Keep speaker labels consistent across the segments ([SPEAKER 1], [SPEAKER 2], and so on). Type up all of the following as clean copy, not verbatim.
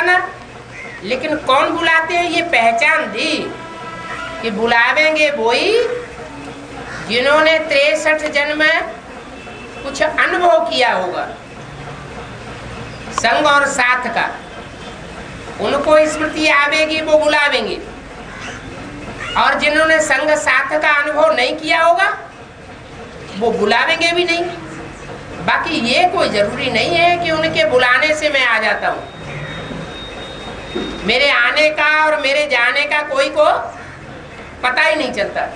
[SPEAKER 1] बुलाना, लेकिन कौन बुलाते हैं ये पहचान दी कि बुलावेंगे वही जिन्होंने 63 जन्म कुछ अनुभव किया होगा संग और साथ का, उनको स्मृति आवेगी वो बुलावेंगे। और जिन्होंने संग साथ का अनुभव नहीं किया होगा वो बुलावेंगे भी नहीं। बाकी ये कोई जरूरी नहीं है कि उनके बुलाने से मैं आ जाता हूँ। मेरे आने का और मेरे जाने का कोई को पता ही नहीं चलता।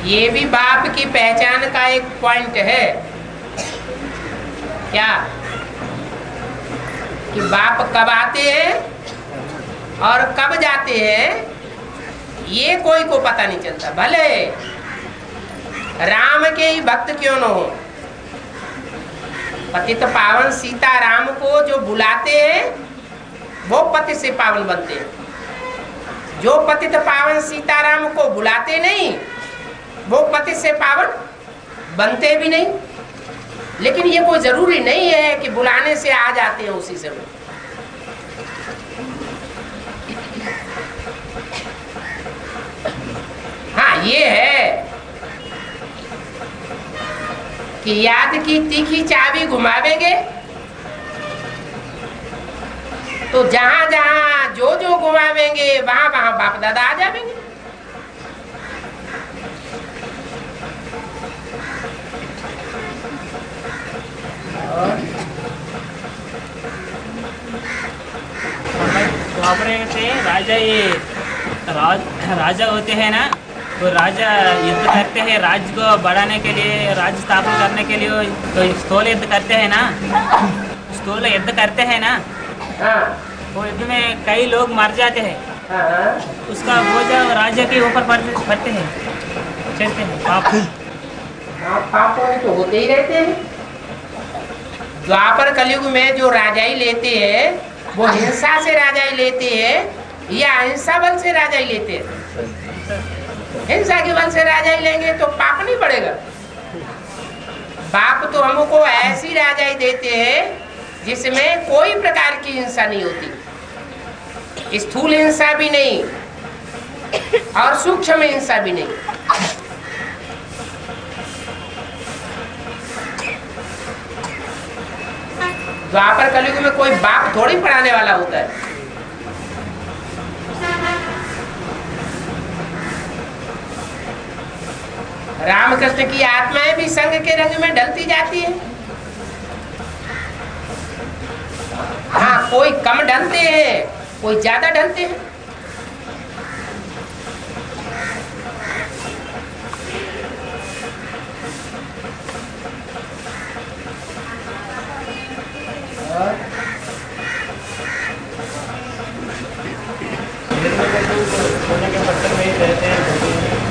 [SPEAKER 1] ये भी बाप की पहचान का एक पॉइंट है क्या, कि बाप कब आते हैं और कब जाते हैं ये कोई को पता नहीं चलता। भले राम के ही भक्त क्यों न हो, पतित पावन सीता राम को जो बुलाते हैं वो पति से पावन बनते हैं। जो पतित पावन सीता राम को बुलाते नहीं वो पति से पावन बनते भी नहीं। लेकिन ये कोई जरूरी नहीं है कि बुलाने से आ जाते हैं उसी समय। हाँ ये है कि याद की तीखी चाबी घुमावेंगे तो जहां जहां जो जो घुमावेंगे वहां वहां बाप दादा आ जाएंगे।
[SPEAKER 2] राजा ये राजा होते हैं ना, तो राजा युद्ध करते हैं राज्य को बढ़ाने के लिए, राज्य स्थापना करने के लिए तो स्थूल युद्ध करते हैं ना, स्थूल युद्ध करते हैं ना। वो युद्ध में कई लोग मर जाते हैं, उसका बोझ राजा के ऊपर पड़ते हैं, चलते हैं।
[SPEAKER 1] पाप तो होते ही रहते हैं। द्वापर कलयुग में जो राजाई लेते हैं वो हिंसा से राजाई लेते हैं या अहिंसा बल से राजाई लेते हैं। हिंसा के बल से राजाई लेंगे तो पाप नहीं पड़ेगा। बाप तो हमको ऐसी राजाई देते हैं जिसमें कोई प्रकार की हिंसा नहीं होती, स्थूल हिंसा भी नहीं और सूक्ष्म हिंसा भी नहीं। द्वापर कलयुग में कोई बाप थोड़ी पढ़ाने वाला होता है। रामकृष्ण की आत्माएं भी संग के रंग में ढलती जाती है। हाँ कोई कम ढलते हैं, कोई ज्यादा ढलते हैं।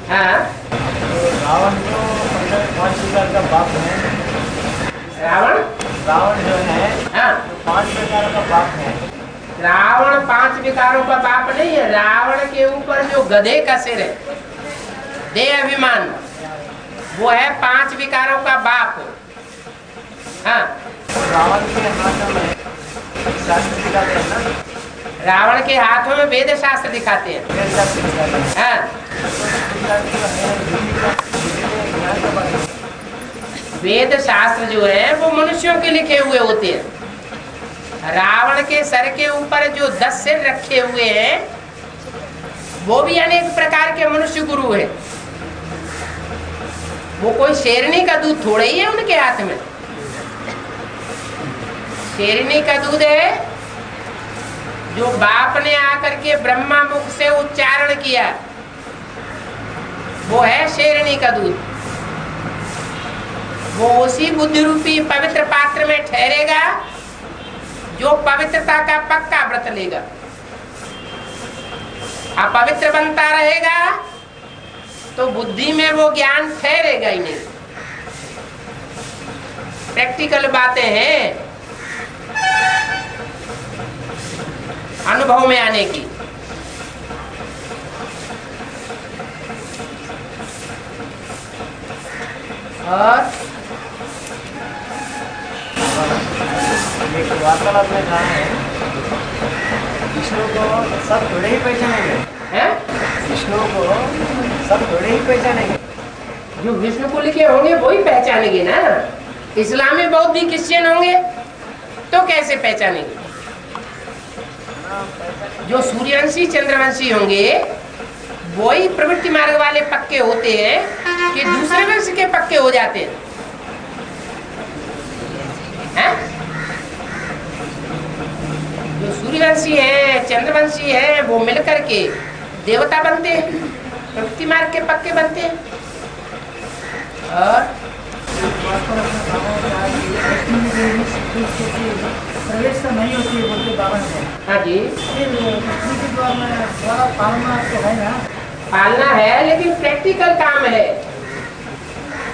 [SPEAKER 1] हाँ
[SPEAKER 2] रावण तो 5 प्रकार का बाप है। रावण जो है
[SPEAKER 1] हाँ
[SPEAKER 2] 5 प्रकार का बाप है।
[SPEAKER 1] रावण 5 विकारों का बाप नहीं है। रावण के ऊपर जो गधे का सिर है, देह अभिमान, वो है 5 विकारों का बाप। हाँ
[SPEAKER 2] रावण के हाथ में शास्त्र दिखाते हैं ना,
[SPEAKER 1] रावण के हाथों में वेद शास्त्र दिखाते हैं। हाँ वेद शास्त्र जो है वो मनुष्यों के लिखे हुए होते हैं। रावण के सर के ऊपर जो 10 सिर रखे हुए हैं वो भी अनेक प्रकार के मनुष्य गुरु हैं। वो कोई शेरनी का दूध थोड़ा ही है उनके हाथ में। शेरनी का दूध है जो बाप ने आकर के ब्रह्मा मुख से उच्चारण किया, वो है शेरनी का दूध। वो उसी बुद्धि रूपी पवित्र पात्र में ठहरेगा जो पवित्रता का पक्का व्रत लेगा। अपवित्र बनता रहेगा तो बुद्धि में वो ज्ञान ठहरेगा ही नहीं। प्रैक्टिकल बातें हैं अनुभव में आने की। और
[SPEAKER 3] एक वार्तालाप में कहा है विष्णु को सब थोड़े ही पहचानेंगे,
[SPEAKER 1] हैं?
[SPEAKER 3] विष्णु को सब थोड़े ही पहचानेंगे।
[SPEAKER 1] जो विष्णु को लिखे होंगे वही पहचानेंगे ना। इस्लामी बौद्ध भी क्रिश्चियन होंगे तो कैसे पहचानेंगे? जो सूर्यवंशी चंद्रवंशी होंगे वही प्रवृत्ति मार्ग वाले पक्के होते हैं कि दूसरे वंश के पक्के हो जाते हैं, हैं? जो सूर्यवंशी है चंद्रवंशी है वो मिलकर के देवता बनते हैं, प्रवृत्ति मार्ग के पक्के बनते हैं। और
[SPEAKER 3] प्रवेश नहीं होती है बोलते बाबा ने।
[SPEAKER 1] हाँ जी,
[SPEAKER 3] फिर पृथ्वी के द्वारा पालना तो है ना,
[SPEAKER 1] पालना है लेकिन प्रैक्टिकल काम है,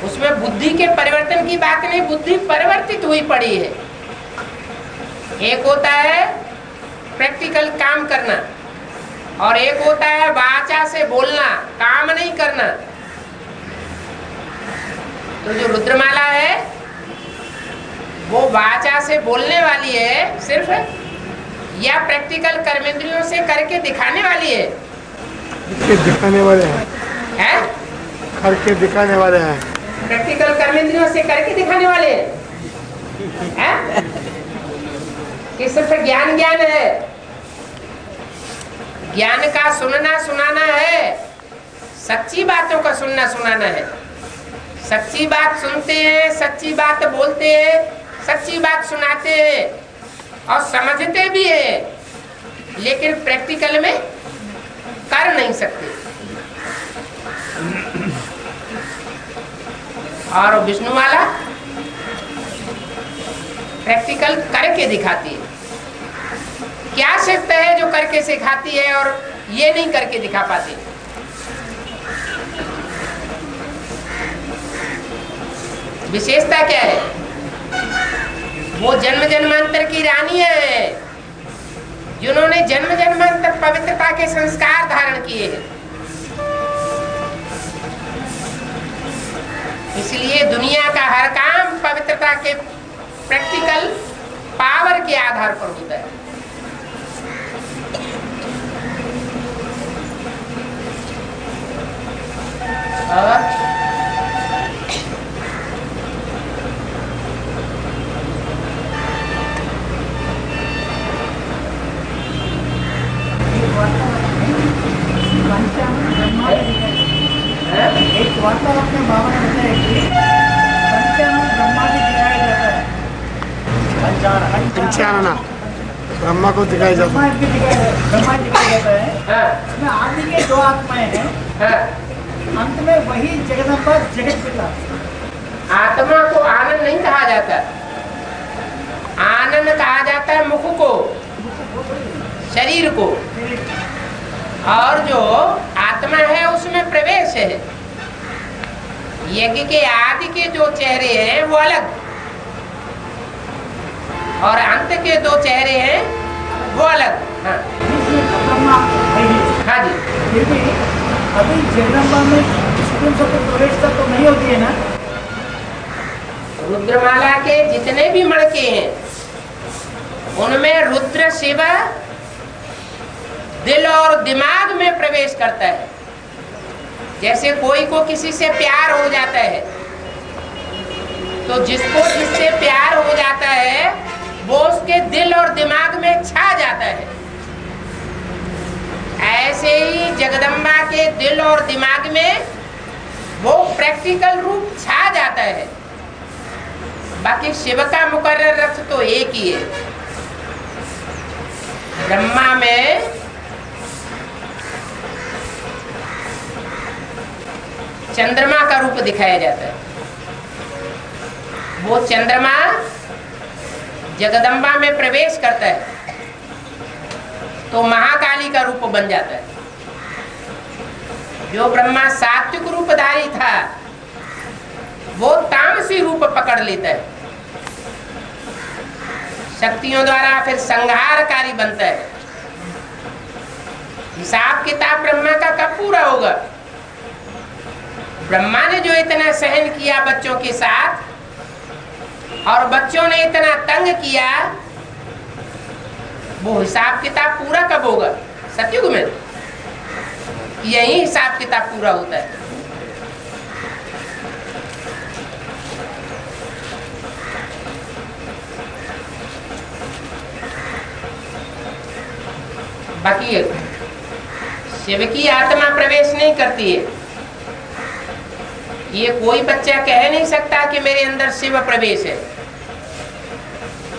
[SPEAKER 1] उसमें बुद्धि के परिवर्तन की बात नहीं, बुद्धि परिवर्तित हुई पड़ी है। एक होता है प्रैक्टिकल काम करना और एक होता है वाचा से बोलना, काम नहीं करना। तो जो रुद्रमाला है वो वाचा से बोलने वाली है सिर्फ, या प्रैक्टिकल कर्मेंद्रियों से करके दिखाने वाली है?
[SPEAKER 4] दिखाने वाले हैं,
[SPEAKER 1] हैं?
[SPEAKER 4] करके दिखाने वाले हैं।
[SPEAKER 1] प्रैक्टिकल कर्मेंद्रियों से करके दिखाने वाले हैं? कि सिर्फ ज्ञान ज्ञान है? ज्ञान का सुनना सुनाना है, सच्ची बातों का सुनना सुनाना है। सच्ची बात सुनते हैं, सच्ची बात बोलते हैं, सच्ची बात सुनाते हैं और समझते भी हैं, लेकिन प्रैक्टिकल में कर नहीं सकते। और विष्णुमाला प्रैक्टिकल करके दिखाती है। क्या शर्त है जो करके सिखाती है और ये नहीं करके दिखा पाती? विशेषता क्या है? वो जन्म जन्मांतर की रानी है जिन्होंने जन्म जन्मांतर पवित्रता के संस्कार धारण किए हैं। इसलिए दुनिया का हर काम पवित्रता के प्रैक्टिकल पावर के आधार पर होता है। और
[SPEAKER 3] एक वार्तालाप में बाबा ने बताया कि पंचानन ब्रह्मा भी दिखाया जाता है।
[SPEAKER 4] पंचानना ब्रह्मा को दिखाया जाता
[SPEAKER 3] ब्रह्मा भी दिखाया जाता है।
[SPEAKER 1] हाँ,
[SPEAKER 3] इसमें आदि के दो आत्माएं हैं,
[SPEAKER 1] हाँ।
[SPEAKER 3] अंत में वही जगदम्बा जगत पिता।
[SPEAKER 1] आत्मा को आनंद नहीं कहा जाता, आनंद कहा जाता है मुख को, शरीर को। और जो आत्मा है उसमें प्रवेश है। यज्ञ के आदि के जो चेहरे हैं वो अलग और अंत के दो चेहरे हैं वो अलग। हाँ, हाँ जी।
[SPEAKER 3] फिर भी अभी जगदम्बा में स्कूल सब प्रवेश तक तो नहीं होती है ना।
[SPEAKER 1] रुद्रमाला के जितने भी मणके हैं उनमें रुद्र शिव दिल और दिमाग में प्रवेश करता है। जैसे कोई को किसी से प्यार हो जाता है तो जिसको जिससे प्यार हो जाता है वो उसके दिल और दिमाग में छा जाता है। ऐसे ही जगदम्बा के दिल और दिमाग में वो प्रैक्टिकल रूप छा जाता है। बाकी शिव का मुकर्रर रथ तो एक ही है। ब्रह्मा में चंद्रमा का रूप दिखाया जाता है। वो चंद्रमा जगदम्बा में प्रवेश करता है तो महाकाली का रूप बन जाता है। जो ब्रह्मा सात्विक रूपधारी था वो तामसी रूप पकड़ लेता है, शक्तियों द्वारा फिर संहारकारी बनता है। हिसाब किताब ब्रह्मा का कब पूरा होगा? ब्रह्मा ने जो इतना सहन किया बच्चों के साथ, और बच्चों ने इतना तंग किया, वो हिसाब किताब पूरा कब होगा? सतयुग में यही हिसाब किताब पूरा होता है। बाकी शिव की आत्मा प्रवेश नहीं करती है। ये कोई बच्चा कह नहीं सकता कि मेरे अंदर शिव प्रवेश है।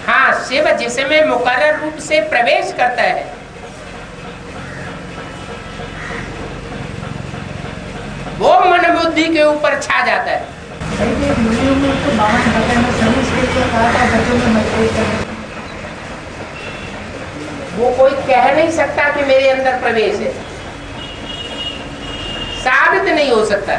[SPEAKER 1] हाँ, शिव जिसमें मुकर्रर रूप से प्रवेश करता है, वो मन बुद्धि के ऊपर छा जाता है। वो कोई कह नहीं सकता कि मेरे अंदर प्रवेश है, साबित नहीं हो सकता।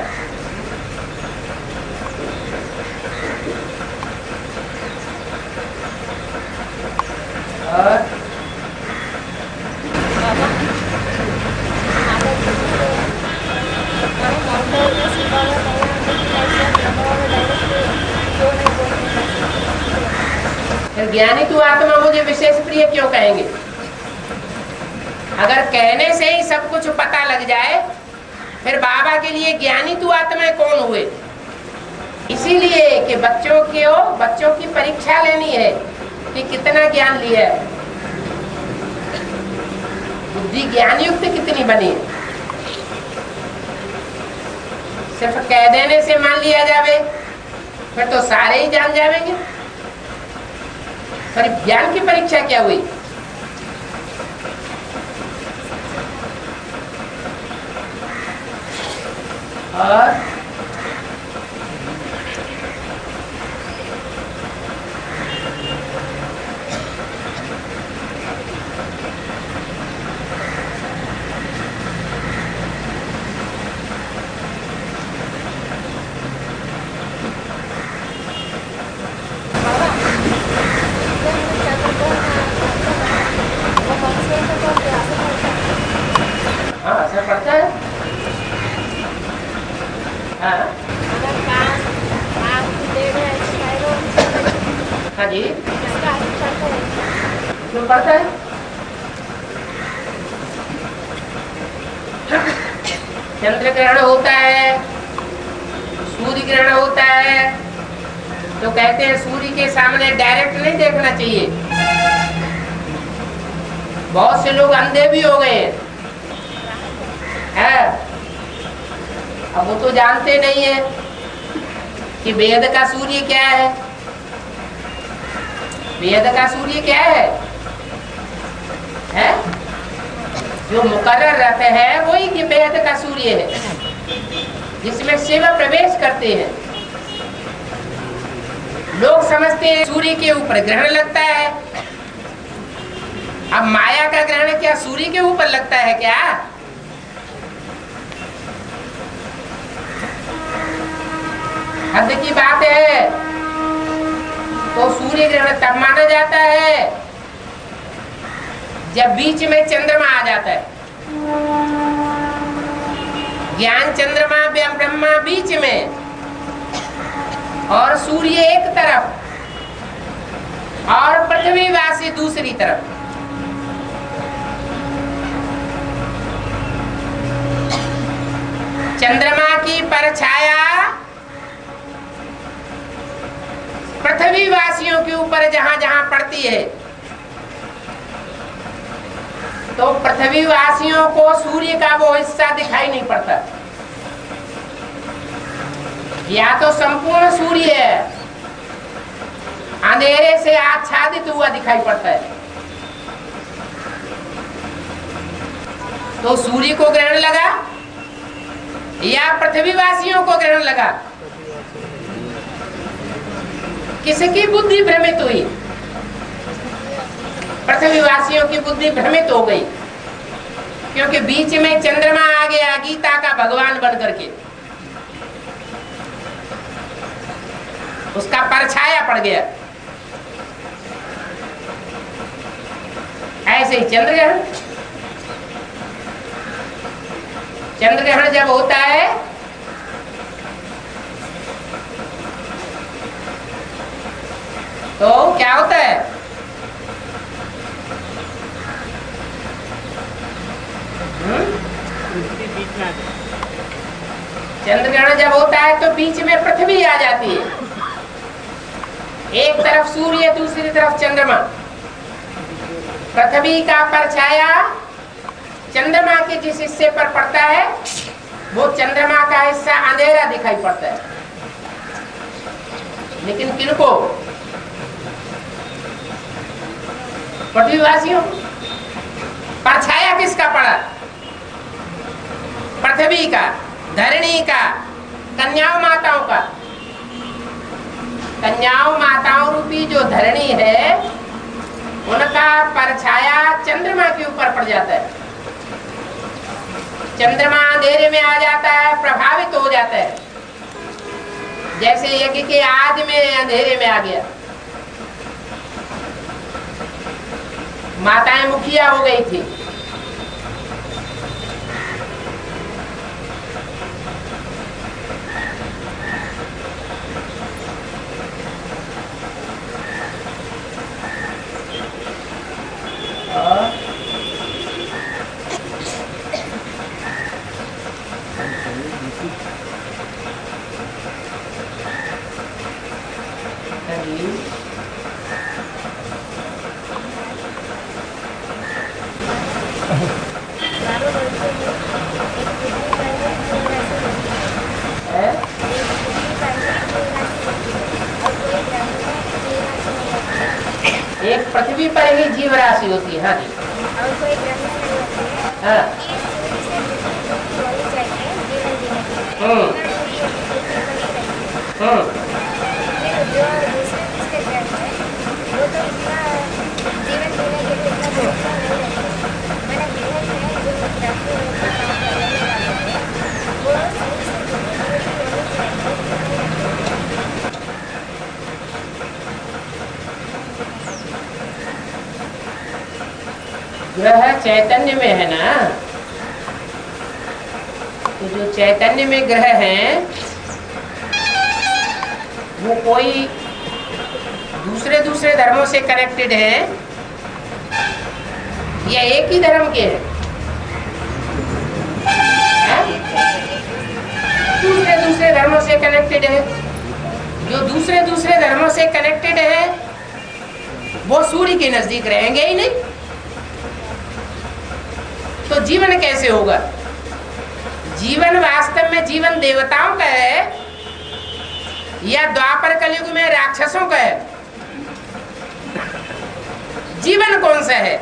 [SPEAKER 1] और ज्ञानी तू आत्मा मुझे विशेष प्रिय क्यों कहेंगे? अगर कहने से ही सब कुछ पता लग जाए, फिर बाबा के लिए ज्ञानी तू आत्मा कौन हुए? इसीलिए कि बच्चों की परीक्षा लेनी है कि कितना ज्ञान लिया है, बुद्धि ज्ञान युक्त कितनी बनी है। सिर्फ कह देने से मान लिया जावे, फिर तो सारे ही जान जाएंगे। पर ज्ञान की परीक्षा क्या हुई? और असर पड़ता है। हाँ हाँ जी, क्यों पड़ता है? चंद्र ग्रहण होता है, सूर्य ग्रहण होता है, तो कहते हैं सूर्य के सामने डायरेक्ट नहीं देखना चाहिए। बहुत से लोग अंधे भी हो गए हैं। अब वो तो जानते नहीं है कि वेद का सूर्य क्या है। वेद का सूर्य क्या है? जो मुकर्रर रहते हैं वही कि वेद का सूर्य है, जिसमें शिव प्रवेश करते हैं। लोग समझते हैं सूर्य के ऊपर ग्रहण लगता है। अब माया का ग्रहण क्या सूर्य के ऊपर लगता है क्या? हद की बात है। तो सूर्य ग्रहण तब माना जाता है जब बीच में चंद्रमा आ जाता है। ज्ञान चंद्रमा ब्रह्मा बीच में और सूर्य एक तरफ और पृथ्वीवासी दूसरी तरफ। चंद्रमा की परछाया पृथ्वी वासियों के ऊपर जहां जहां पड़ती है, तो पृथ्वी वासियों को सूर्य का वो हिस्सा दिखाई नहीं पड़ता। या तो संपूर्ण सूर्य अंधेरे से आच्छादित हुआ दिखाई पड़ता है। तो सूर्य को ग्रहण लगा या पृथ्वीवासियों को ग्रहण लगा? किसकी बुद्धि भ्रमित हुई? पृथ्वीवासियों की बुद्धि भ्रमित हो गई, क्योंकि बीच में चंद्रमा आ गया गीता का भगवान बन करके, उसका परछाया पड़ गया। ऐसे ही चंद्र ग्रहण जब होता है तो क्या होता है?
[SPEAKER 2] पृथ्वी बीच में आ गई।
[SPEAKER 1] चंद्रग्रहण जब होता है तो बीच में पृथ्वी आ जाती है, एक तरफ सूर्य दूसरी तरफ चंद्रमा। पृथ्वी का परछाया चंद्रमा के जिस हिस्से पर पड़ता है वो चंद्रमा का हिस्सा अंधेरा दिखाई पड़ता है, लेकिन किनको? पृथ्वीवासियों। परछाया किसका पड़ा? पृथ्वी का, धरणी का, कन्याओं माताओं का। कन्याओं माताओं रूपी जो धरणी है उनका परछाया चंद्रमा के ऊपर पड़ जाता है। चंद्रमा अंधेरे में आ जाता है, प्रभावित हो जाता है, जैसे यज्ञ के आदि में अंधेरे में आ गया। माताएं मुखिया हो गई थी। एक पृथ्वी पर ही जीव राशि होती है। हाँ जी।
[SPEAKER 5] और कोई ग्रह नहीं होती है।
[SPEAKER 1] हाँ।
[SPEAKER 5] ये सूर्य से पृथ्वी होनी चाहिए जीवन जीने के लिए।
[SPEAKER 1] हम्म।
[SPEAKER 5] फिर जो दूसरे दूसरे ग्रह है वो तो इतना जीवन जीने के लिए इतना भरोसा नहीं रखते। मैंने ग्रह में जो राशि होती है काम करने वाले हैं वो सूर्य से पृथ्वी होनी चाहिए।
[SPEAKER 1] ग्रह चैतन्य में है ना, तो जो चैतन्य में ग्रह हैं वो कोई दूसरे दूसरे धर्मों से कनेक्टेड है या एक ही धर्म के हैं? दूसरे दूसरे धर्मों से कनेक्टेड है। जो दूसरे दूसरे धर्मों से कनेक्टेड है वो सूर्य के नजदीक रहेंगे ही नहीं, तो जीवन कैसे होगा? जीवन वास्तव में जीवन देवताओं का है या द्वापर कलयुग में राक्षसों का है? जीवन कौन सा है?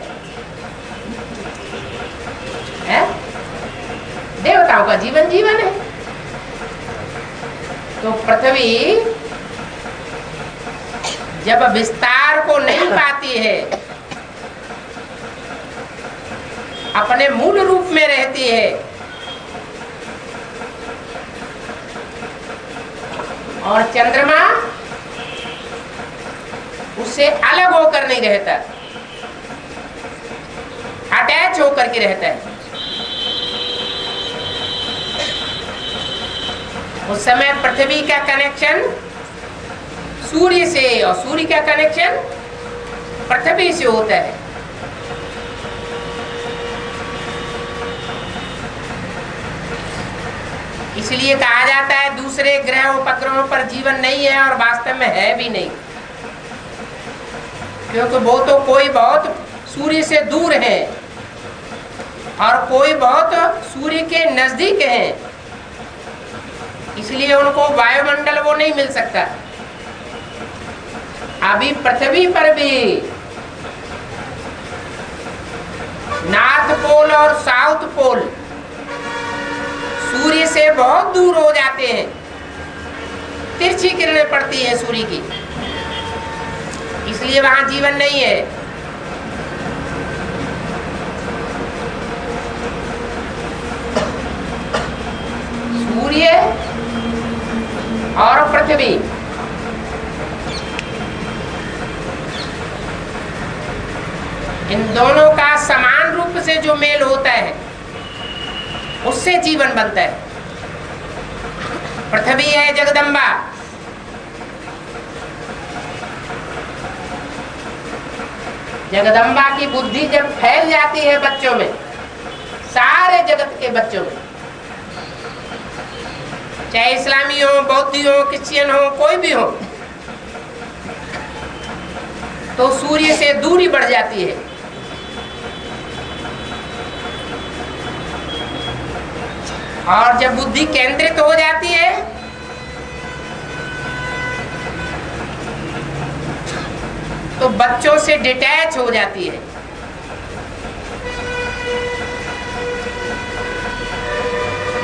[SPEAKER 1] देवताओं का जीवन जीवन है। तो पृथ्वी जब विस्तार को नहीं पाती है, अपने मूल रूप में रहती है, और चंद्रमा उससे अलग होकर नहीं रहता, अटैच होकर के रहता है। उस समय पृथ्वी का कनेक्शन सूर्य से और सूर्य का कनेक्शन पृथ्वी से होता है। इसलिए कहा जाता है दूसरे ग्रह उपग्रहों पर जीवन नहीं है, और वास्तव में है भी नहीं, क्योंकि वो तो कोई बहुत सूर्य से दूर है और कोई बहुत सूर्य के नजदीक है, इसलिए उनको वायुमंडल वो नहीं मिल सकता। अभी पृथ्वी पर भी नॉर्थ पोल और साउथ पोल सूर्य से बहुत दूर हो जाते हैं, तिरछी किरणें पड़ती हैं सूर्य की, इसलिए वहां जीवन नहीं है। सूर्य और पृथ्वी इन दोनों का समान रूप से जो मेल होता है उससे जीवन बनता है। पृथ्वी है जगदम्बा, जगदम्बा की बुद्धि जब फैल जाती है बच्चों में, सारे जगत के बच्चों में, चाहे इस्लामी हो, बौद्धी हो, क्रिश्चियन हो, कोई भी हो, तो सूर्य से दूरी बढ़ जाती है। और जब बुद्धि केंद्रित हो जाती है तो बच्चों से डिटैच हो जाती है।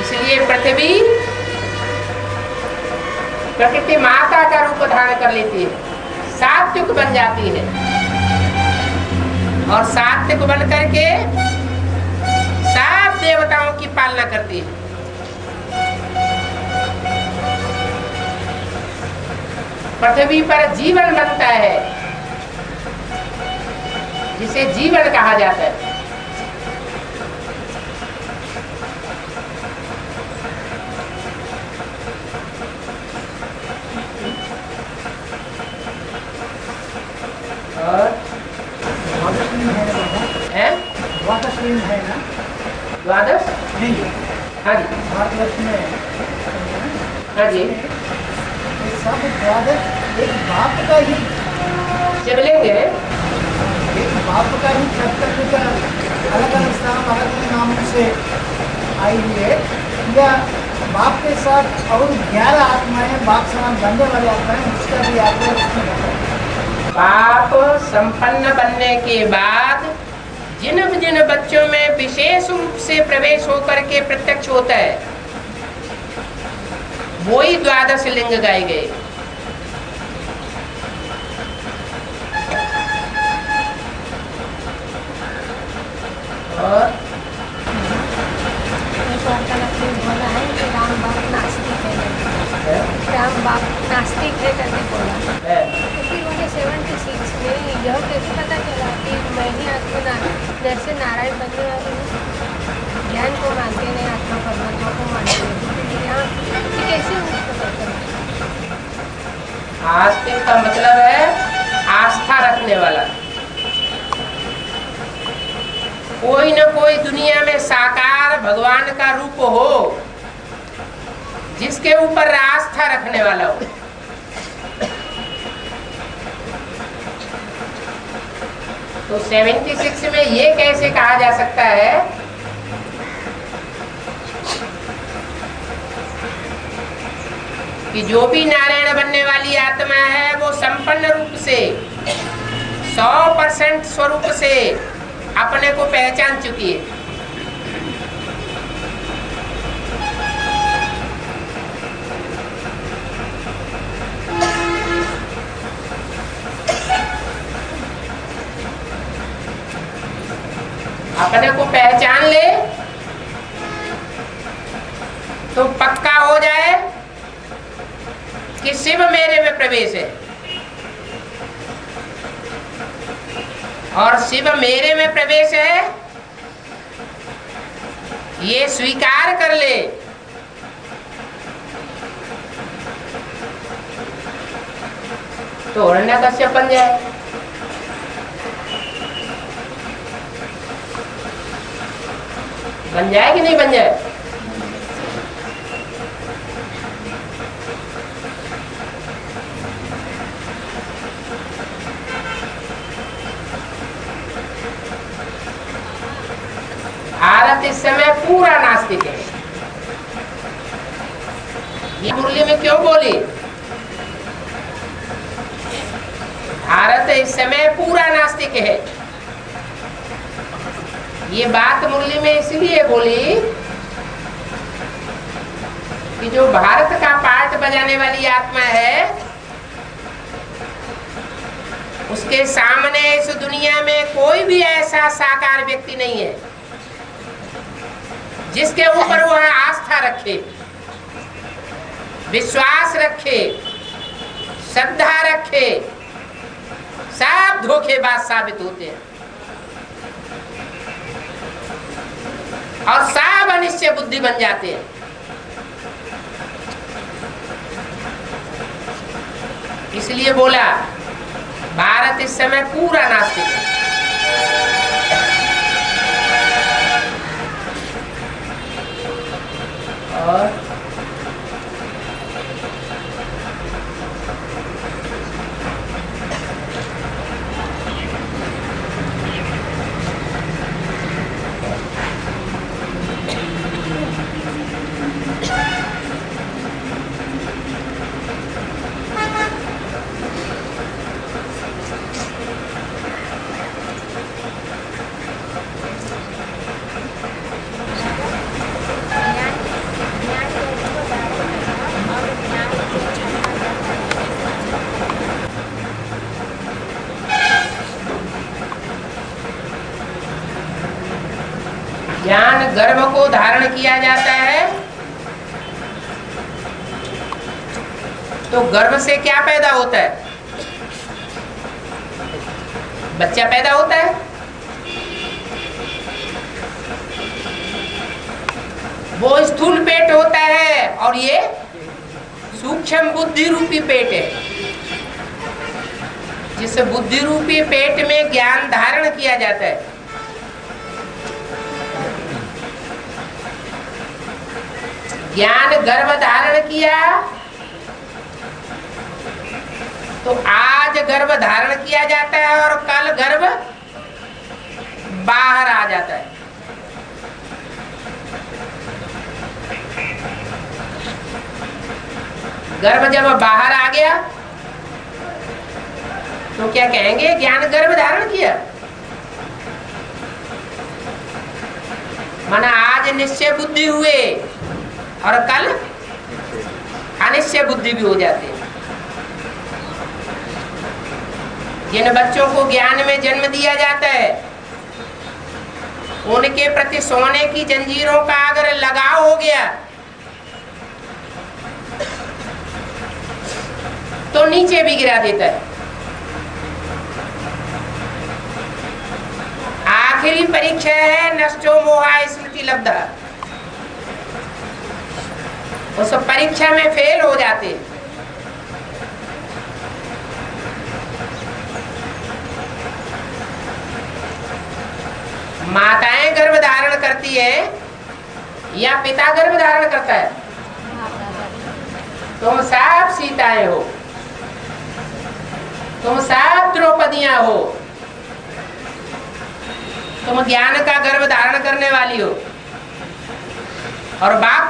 [SPEAKER 1] इसलिए पृथ्वी प्रकृति माता का रूप धारण कर लेती है, सात्विक बन जाती है, और सात्विक बन करके सब देवताओं की पालना करती है। पृथ्वी पर जीवन बनता है, जिसे जीवन कहा जाता है। और है
[SPEAKER 3] ना
[SPEAKER 1] द्वादश,
[SPEAKER 3] नहीं,
[SPEAKER 1] हाँ जी,
[SPEAKER 3] भारतवर्ष में
[SPEAKER 1] हाँ जी,
[SPEAKER 3] ये सब द्वादश एक बाप का ही,
[SPEAKER 1] शिवलिंग है।
[SPEAKER 3] एक बाप का ही छत्तर का अलग अलग स्थान अलग अलग नामों से आई हुई है, या बाप के साथ और 11 आत्माएं बाप समान बनने वाली आत्माएं, उसका भी आत्मा उसमें रहता है।
[SPEAKER 1] पाप संपन्न बनने के बाद जिन जिन बच्चों में विशेष रूप से प्रवेश होकर के प्रत्यक्ष होता है, वो ही द्वादश लिंग गाए गए। और
[SPEAKER 5] बोला है कि राम बाप नास्तिक है, राम बाप नास्तिक है करके बोला। क्योंकि मुझे 76 में यह कैसे पता चला कि मैं ही आत्मा जैसे नारायण बनने वाली हूँ, ज्ञान को मानते नहीं, आत्मा परमात्मा को मानते हैं, यहाँ कैसे मुझे पता चला?
[SPEAKER 1] आस्तिक का मतलब है आस्था रखने वाला। कोई न कोई दुनिया में साकार भगवान का रूप हो जिसके ऊपर आस्था रखने वाला हो। तो 76 में ये कैसे कहा जा सकता है कि जो भी नारायण बनने वाली आत्मा है वो संपन्न रूप से 100% स्वरूप से अपने को पहचान चुकी है। अपने को पहचान ले तो पक्का हो जाए कि शिव मेरे में प्रवेश है, और शिव मेरे में प्रवेश है ये स्वीकार कर ले तो हिरण्यकश्यप बन जाए। बन जाए कि नहीं बन जाए? भारत इस समय पूरा नास्तिक है। ये मुरली में क्यों बोली? भारत इस समय पूरा नास्तिक है। ये बात मुरली में इसलिए बोली कि जो भारत का पार्ट बजाने वाली आत्मा है उसके सामने इस दुनिया में कोई भी ऐसा साकार व्यक्ति नहीं है जिसके ऊपर वह आस्था रखे, विश्वास रखे, श्रद्धा रखे। सब धोखेबाज साबित होते हैं और सब अनिश्चय बुद्धि बन जाते हैं। इसलिए बोला भारत इस समय पूरा नास्तिक है। और
[SPEAKER 5] ज्ञान ज्ञान गर्भ को धारण करना और ज्ञान के
[SPEAKER 1] ज्ञान गर्भ को धारण किया जाता है। तो गर्भ से क्या पैदा होता है? बच्चा पैदा होता है। वो स्थूल पेट होता है और ये सूक्ष्म बुद्धि रूपी पेट है। जिस बुद्धि रूपी पेट में ज्ञान धारण किया जाता है। ज्ञान गर्भ धारण किया तो आज गर्भ धारण किया जाता है और कल गर्भ बाहर आ जाता है। गर्भ जब बाहर आ गया तो क्या कहेंगे? ज्ञान गर्भ धारण किया। माना आज निश्चय बुद्धि हुए और कल अनिश्चय बुद्धि भी हो जाती है। जिन बच्चों को ज्ञान में जन्म दिया जाता है उनके प्रति सोने की जंजीरों का अगर लगाव हो गया तो नीचे भी गिरा देता है। आखिरी परीक्षा है नष्टो मोहा स्मृति लब्धा। उस परीक्षा में फेल हो जाते। माताएं गर्भ धारण करती है या पिता गर्भ धारण करता है? तुम सब सीताएं हो, तुम सब द्रौपदियां हो, तुम ज्ञान का गर्भ धारण करने वाली हो। और बाप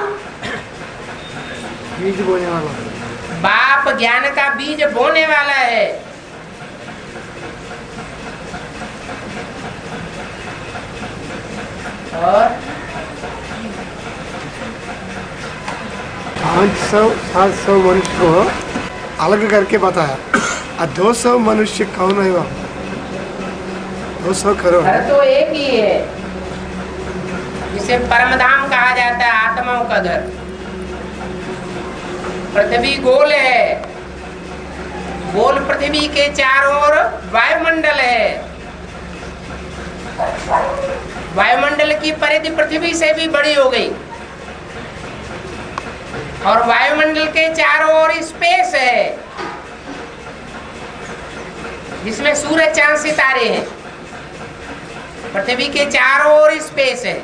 [SPEAKER 4] बीज बोने वाला।
[SPEAKER 1] बाप ज्ञान का बीज बोने वाला है। और
[SPEAKER 4] 500-700 मनुष्य को अलग करके बताया। और 200 मनुष्य कौन है? वह 200 करोड़।
[SPEAKER 1] घर तो एक ही है जिसे परमधाम कहा जाता है, आत्माओं का घर। पृथ्वी गोल है, गोल पृथ्वी के चारों ओर वायुमंडल है। वायुमंडल की परिधि पृथ्वी से भी बड़ी हो गई और वायुमंडल के चारों ओर स्पेस है जिसमें सूरज चांद सितारे हैं। पृथ्वी के चारों ओर स्पेस है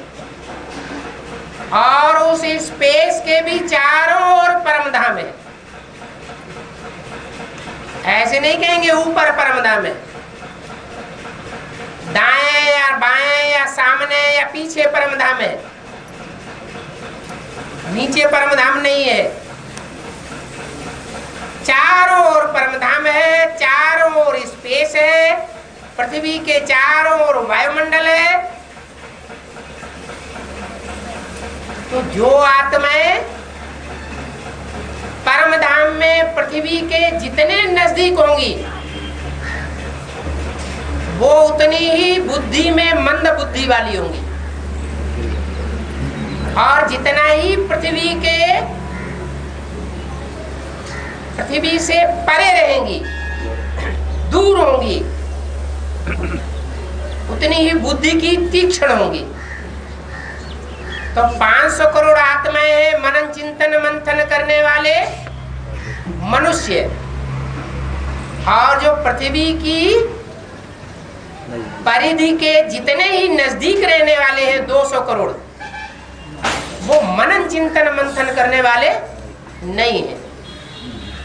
[SPEAKER 1] और उस स्पेस के भी चारों ओर परमधाम है। ऐसे नहीं कहेंगे ऊपर परमधाम है, दाएं या बाएं या सामने या पीछे परमधाम है, नीचे परमधाम नहीं है। चारों ओर परमधाम है, चारों ओर स्पेस है, पृथ्वी के चारों ओर वायुमंडल है। तो जो आत्माएं परमधाम में पृथ्वी के जितने नजदीक होंगी वो उतनी ही बुद्धि में मंद बुद्धि वाली होंगी और जितना ही पृथ्वी से परे रहेंगी, दूर होंगी, उतनी ही बुद्धि की तीक्ष्ण होंगी। तो 500 करोड़ आत्माएं हैं मनन चिंतन मंथन करने वाले मनुष्य, और जो पृथ्वी की परिधि के जितने ही नजदीक रहने वाले हैं 200 करोड़, वो मनन चिंतन मंथन करने वाले नहीं है,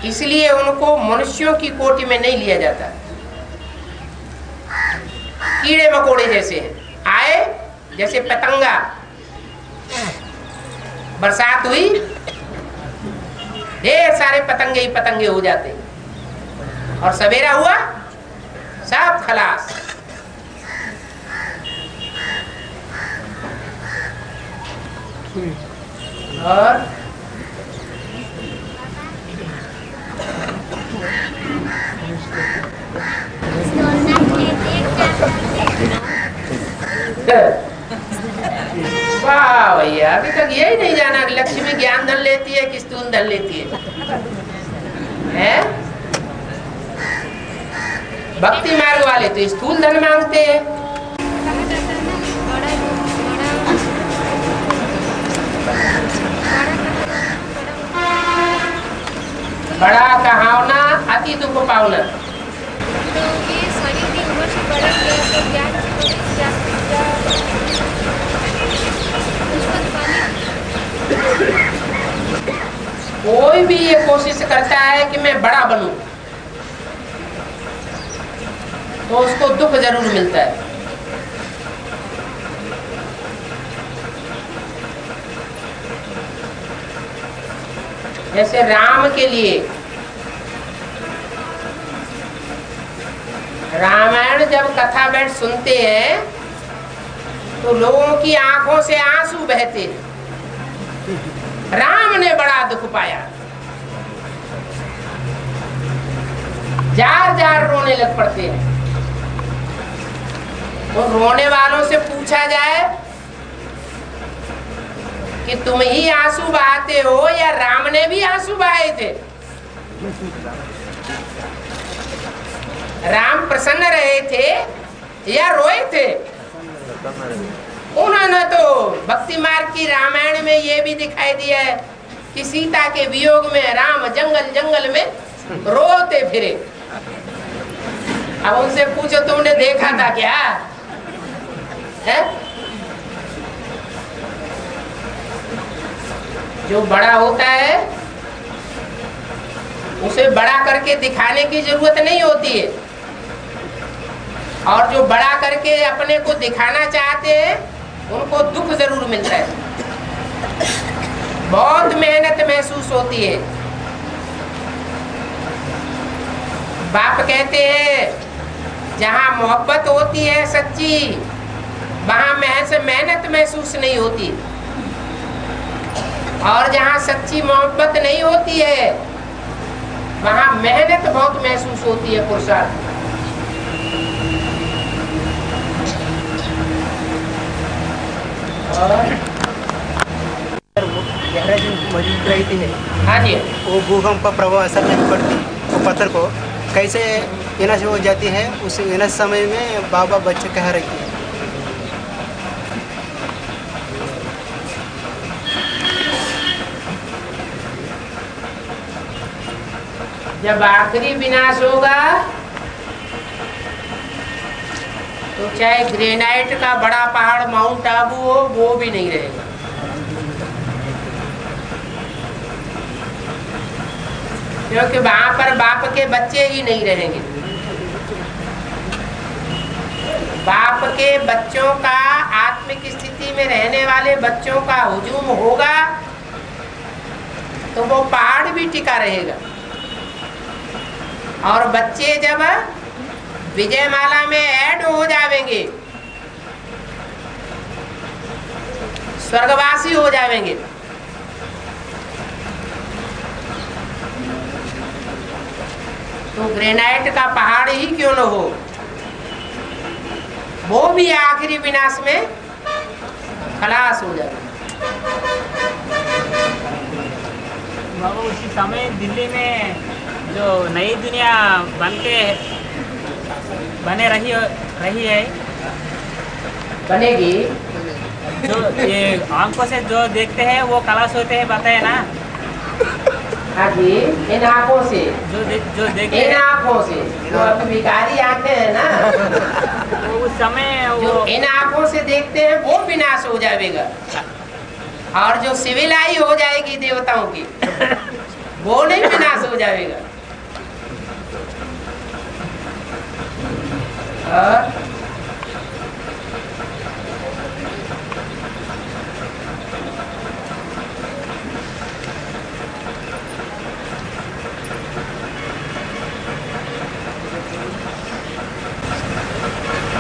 [SPEAKER 1] इसलिए उनको मनुष्यों की कोटि में नहीं लिया जाता। कीड़े मकोड़े जैसे हैं, आए जैसे पतंगा, बरसात हुई ढेर सारे पतंगे ही पतंगे हो जाते, और सवेरा हुआ सब खलास। और वाह भैया, अभी तक यही नहीं जाना कि लक्ष्मी ज्ञान धन लेती है कि स्थूल धन लेती है? भक्ति मार्ग वाले तो स्थूल धन मांगते हैं। बड़ा कहावना अति दुख पावना।
[SPEAKER 5] तो ये शरीर की उम्र से बढ़ेंगे तो ज्ञान
[SPEAKER 1] कोई भी ये कोशिश करता है कि मैं बड़ा बनूं, तो उसको दुख जरूर मिलता है। जैसे राम के लिए रामायण जब कथा बैठ सुनते हैं तो लोगों की आंखों से आंसू बहते हैं। राम ने बड़ा दुख पाया, जार जार रोने लग पड़ते हैं। तो रोने वालों से पूछा जाए कि तुम ही आंसू बहाते हो या राम ने भी आंसू बहाए थे? राम प्रसन्न रहे थे या रोए थे? उन्होंने तो भक्ति मार्ग की रामायण में ये भी दिखाई दिया है कि सीता के वियोग में राम जंगल जंगल में रोते फिरे। अब उनसे पूछो तुमने देखा था क्या है? जो बड़ा होता है उसे बड़ा करके दिखाने की जरूरत नहीं होती है, और जो बड़ा करके अपने को दिखाना चाहते हैं उनको दुख जरूर मिलता है, बहुत मेहनत महसूस होती है। बाप कहते हैं जहाँ मोहब्बत होती है सच्ची, वहाँ मेहनत महसूस नहीं होती, और जहाँ सच्ची मोहब्बत नहीं होती है वहाँ मेहनत बहुत महसूस होती है, पुरुषार्थ।
[SPEAKER 6] गहराई जो मौजूद रहती है,
[SPEAKER 1] हाँ जी,
[SPEAKER 6] वो भूकंप का प्रभाव असर नहीं पड़ती, वो पत्थर को कैसे विनाश हो जाती है, उस विनाश समय में बाबा बच्चे कह रही है।
[SPEAKER 1] जब आखिरी विनाश होगा तो चाहे ग्रेनाइट का बड़ा पहाड़ माउंट आबू हो, वो भी नहीं रहेगा। क्योंकि वहां पर बाप के बच्चे ही नहीं रहेंगे। बाप के बच्चों का, आत्मिक स्थिति में रहने वाले बच्चों का हुजूम होगा तो वो पहाड़ भी टिका रहेगा। और बच्चे जब विजयमाला में ऐड हो जाएंगे, स्वर्गवासी हो जाएंगे, तो ग्रेनाइट का पहाड़ ही क्यों न हो, वो भी आखिरी विनाश में खलास हो जाएगा।
[SPEAKER 2] बाबा उसी समय दिल्ली में जो नई दुनिया बने रही है,
[SPEAKER 1] बनेगी।
[SPEAKER 2] जो ये आंखों से जो देखते हैं वो खलास होते हैं, बताए ना?
[SPEAKER 1] हाँ जी, इन आँखों से
[SPEAKER 2] जो देखते
[SPEAKER 1] इन
[SPEAKER 2] हैं
[SPEAKER 1] आँखों से, तो भिखारी आंखें हैं ना,
[SPEAKER 2] तो उस समय
[SPEAKER 1] जो
[SPEAKER 2] वो
[SPEAKER 1] इन आँखों से देखते हैं वो विनाश हो जाएगा। और जो सिविलाई हो जाएगी देवताओं की वो नहीं विनाश हो जाएगा। और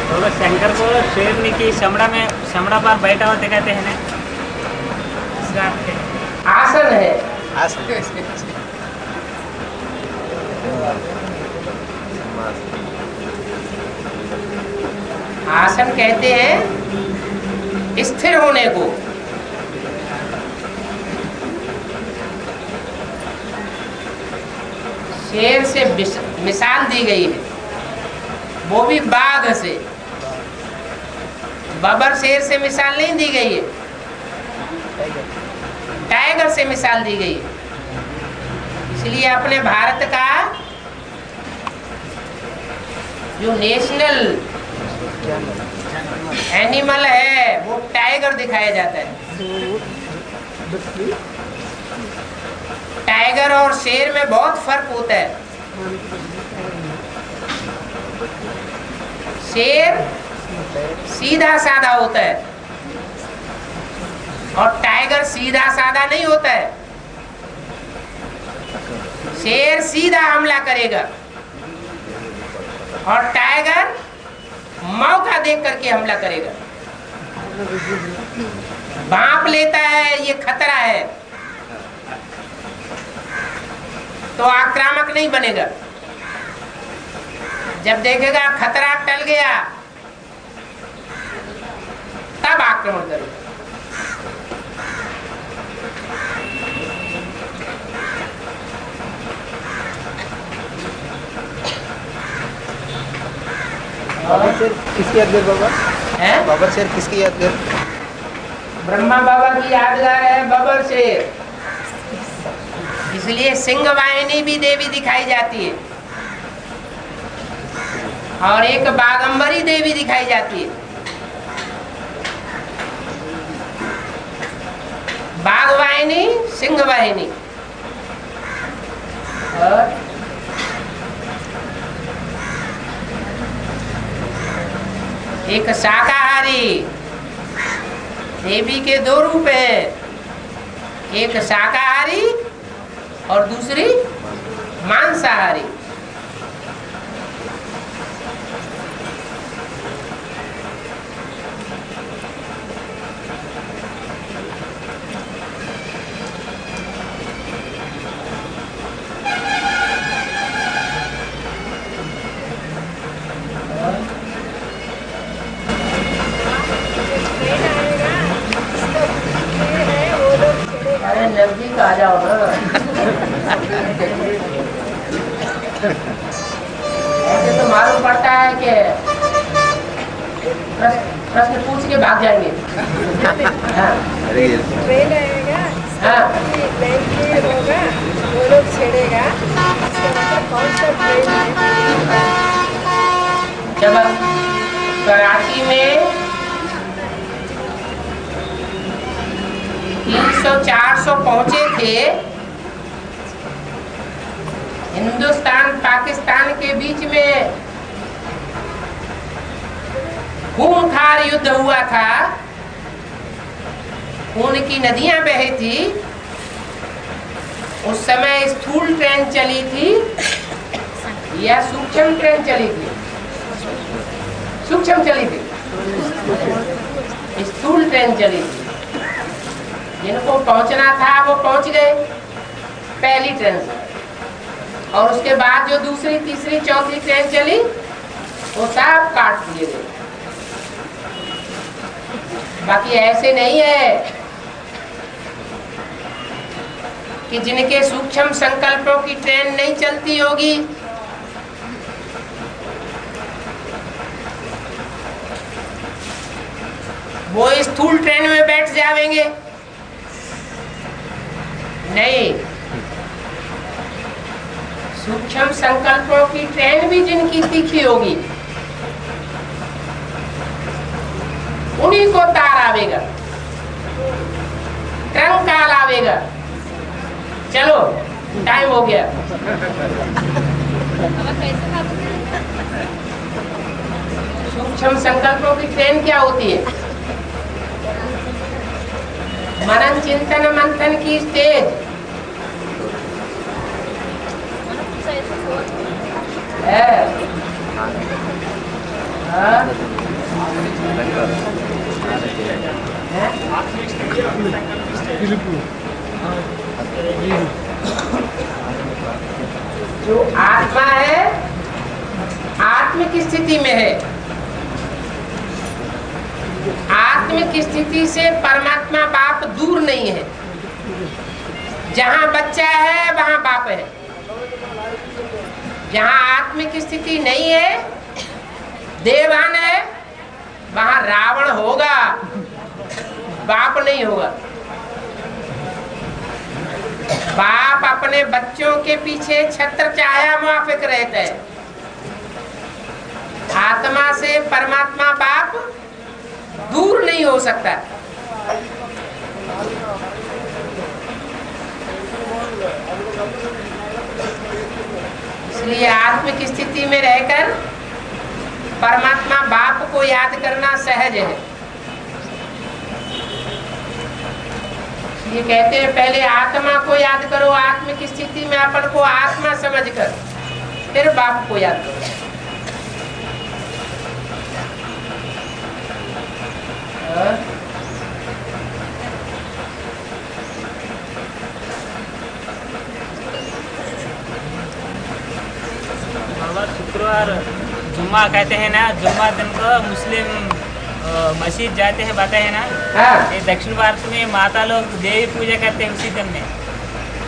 [SPEAKER 2] तो शंकर को शेरनी की चमड़ा पर बैठा होते कहते हैं ना,
[SPEAKER 1] आसन है। आसन कहते हैं स्थिर होने को। शेर से मिसाल दी गई है, वो भी बाघ से। बबर शेर से मिसाल नहीं दी गई है, टाइगर से मिसाल दी गई है। इसलिए अपने भारत का जो नेशनल एनिमल है वो टाइगर दिखाया जाता है। टाइगर और शेर में बहुत फर्क होता है। शेर सीधा साधा होता है और टाइगर सीधा साधा नहीं होता है। शेर सीधा हमला करेगा और टाइगर मौका देख करके हमला करेगा। भांप लेता है ये खतरा है तो आक्रामक नहीं बनेगा। जब देखेगा खतरा टल गया तब आक्रमण करेगा।
[SPEAKER 6] बाबर शेर किसकी यादगार बाबा
[SPEAKER 1] है?
[SPEAKER 6] बाबर शेर किसकी यादगार?
[SPEAKER 1] ब्रह्मा बाबा की यादगार है बबर शेर। इसलिए सिंह वाहिनी भी देवी दिखाई जाती है और एक बागंबरी देवी दिखाई जाती है। बाघ वाहिनी, सिंह वाहिनी। और एक शाकाहारी देवी के दो रूप हैं, एक शाकाहारी और दूसरी मांसाहारी। अरे नजदीक आ जाओ ना। ऐसे तो मालूम पड़ता है कि प्रश्न पूछ के भाग जाएंगे। हाँ।
[SPEAKER 5] ट्रेन आएगा,
[SPEAKER 1] हाँ।
[SPEAKER 5] बैंक में होगा, वो लोग छेड़ेगा। इसका मतलब कौन सा ट्रेन है?
[SPEAKER 1] जब कराची में 300-400 पहुंचे थे, हिंदुस्तान पाकिस्तान के बीच में खूंखार युद्ध हुआ था, खून की नदियां बही थी। उस समय स्थूल ट्रेन चली थी या सूक्ष्म ट्रेन चली थी? सूक्ष्म चली थी। स्थूल ट्रेन चली थी। जिनको पहुंचना था वो पहुंच गए पहली ट्रेन से, और उसके बाद जो दूसरी, तीसरी, चौथी ट्रेन चली वो सब काट दिए गए। बाकी ऐसे नहीं है कि जिनके सूक्ष्म संकल्पों की ट्रेन नहीं चलती होगी, वो स्थूल ट्रेन में बैठ जाएंगे। नहीं, सूक्ष्म संकल्पों की ट्रेन भी जिनकी तीखी होगी उन्हीं को तार आवेगा। ट्रंक काल आवेगा। चलो टाइम हो गया। सूक्ष्म संकल्पों की ट्रेन क्या होती है? मनन चिंतन मंथन की स्टेज है। हाँ? जो आत्मा है आत्मिक स्थिति में है। आत्मिक स्थिति से परमात्मा बाप दूर नहीं है। जहाँ बच्चा है वहाँ बाप है। जहाँ आत्मिक स्थिति नहीं है, देवान है, वहाँ रावण होगा, बाप नहीं होगा। बाप अपने बच्चों के पीछे छत्र छाया मुआफिक रहता है। आत्मा से परमात्मा बाप दूर नहीं हो सकता। इसलिए आत्मिक स्थिति में रहकर परमात्मा बाप को याद करना सहज है। ये कहते हैं पहले आत्मा को याद करो, आत्मिक स्थिति में अपन को आत्मा समझकर फिर बाप को याद करो।
[SPEAKER 2] शुक्रवार जुम्मा कहते हैं ना, जुम्मा दिन को मुस्लिम मस्जिद जाते हैं, बताए है ना।
[SPEAKER 1] हाँ।
[SPEAKER 2] ये दक्षिण भारत में माता लोग देवी पूजा करते हैं उसी दिन में,